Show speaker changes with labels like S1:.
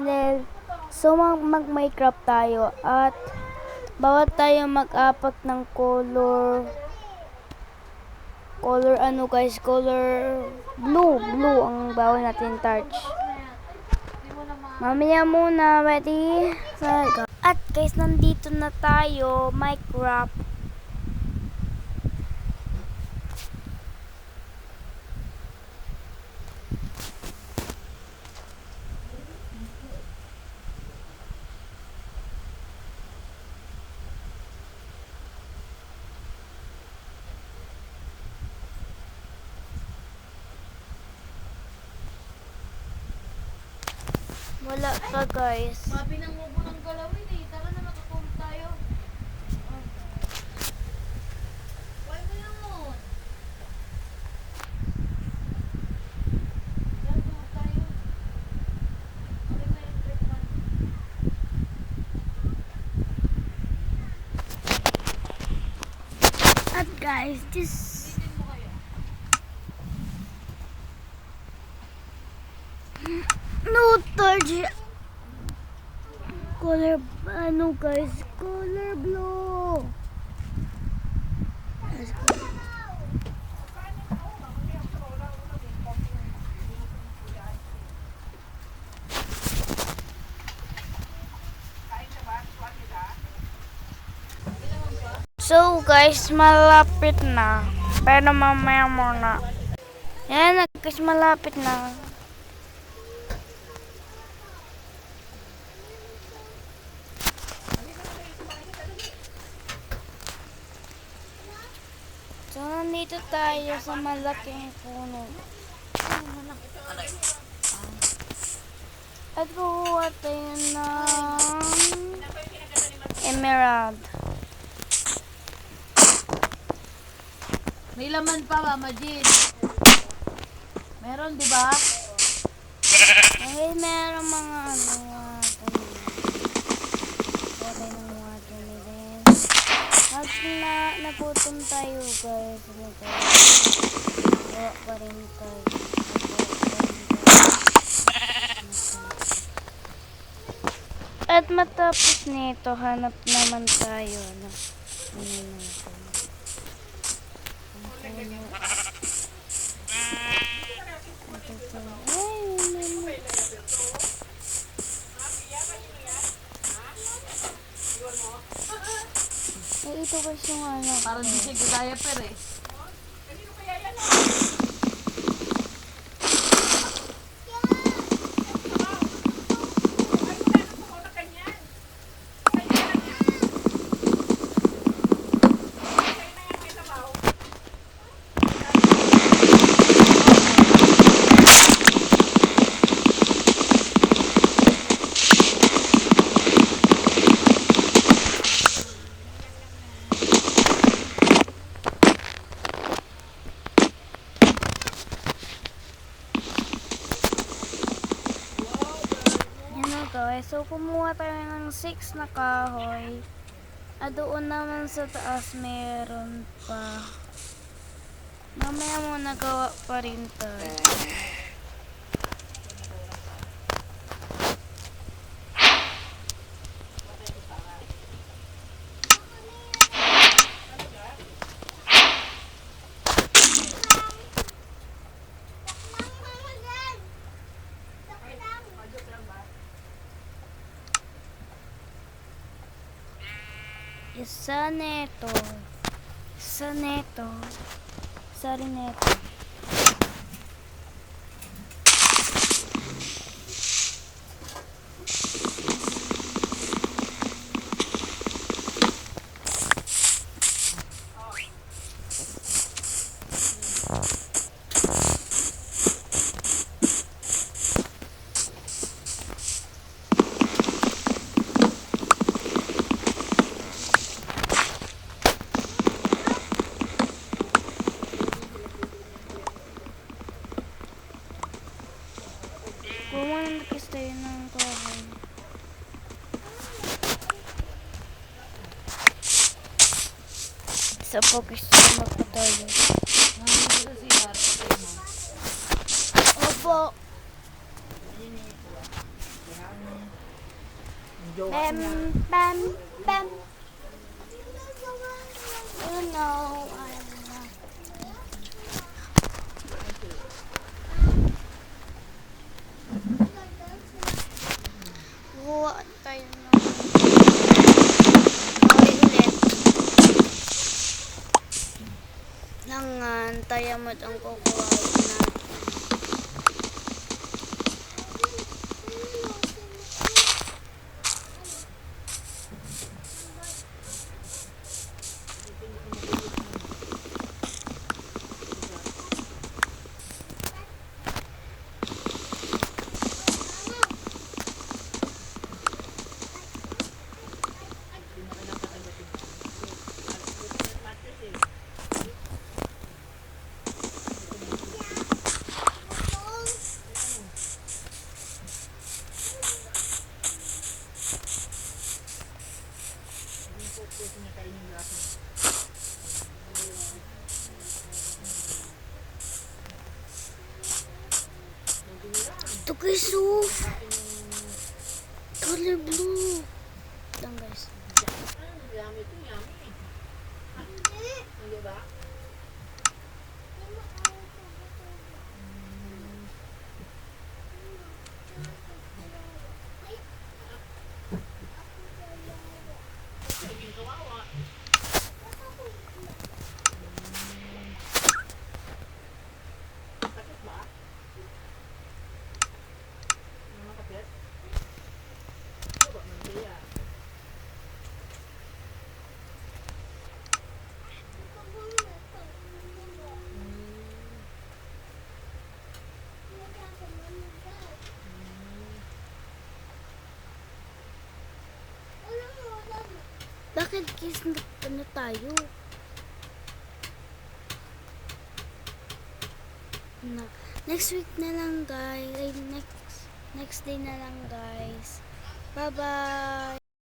S1: channel. So mag-Minecraft tayo at bawat tayo mag-apat ng color ano guys, color blue ang bawal natin touch. Mamaya muna, ready? At guys, nandito na tayo, Minecraft. Wala ka guys.
S2: Sabi ng huwag mo nang galawin eh. Tara na, nakatulog tayo. Why mo yun? Yan, tulog tayo. Okay na yung trip man.
S1: At guys, this
S2: Bitin mo kayo.
S1: no touch. Color ano guys, color blue. So guys, malapit na. Pero mamaya muna. Yan guys, malapit na. So nandito tayo sa malaking puno. At kukuha tayo ng emerald.
S2: May laman pa, Mama Jean. Meron, di ba?
S1: Ay, meron mga ano, okay ng water din. Pag nagutom tayo guys, gawa pa rin tayo. At matapos nito, hanap naman tayo. Ano natin? Ito guys yung ano.
S2: Parang di siya diaper eh.
S1: So, kumuha tayo ng 6 na kahoy. At doon naman sa taas meron pa. Mamaya mo nagawa pa rin tayo. Isa neto, isa rin neto. Pumunta tayo ng kahoy. Sa focus na magpatayo.
S2: Nandito sa CR, patay mo.
S1: Opo.
S2: Ang jowa
S1: Bam,
S2: niya.
S1: bam, bam. You know, I love. Buwa tayo ng ulit. Nangan, tayo mo itong kukuhain natin. Ito guys, color blue. Lang guys.
S2: Yummy to, yummy. Hindi ba? Naging kawawa. Sakit ba? Sakit? Coba nanti ya.
S1: Bakit guys, ano tayo? Na, next week na lang guys. Ay, next day na lang guys. Bye-bye.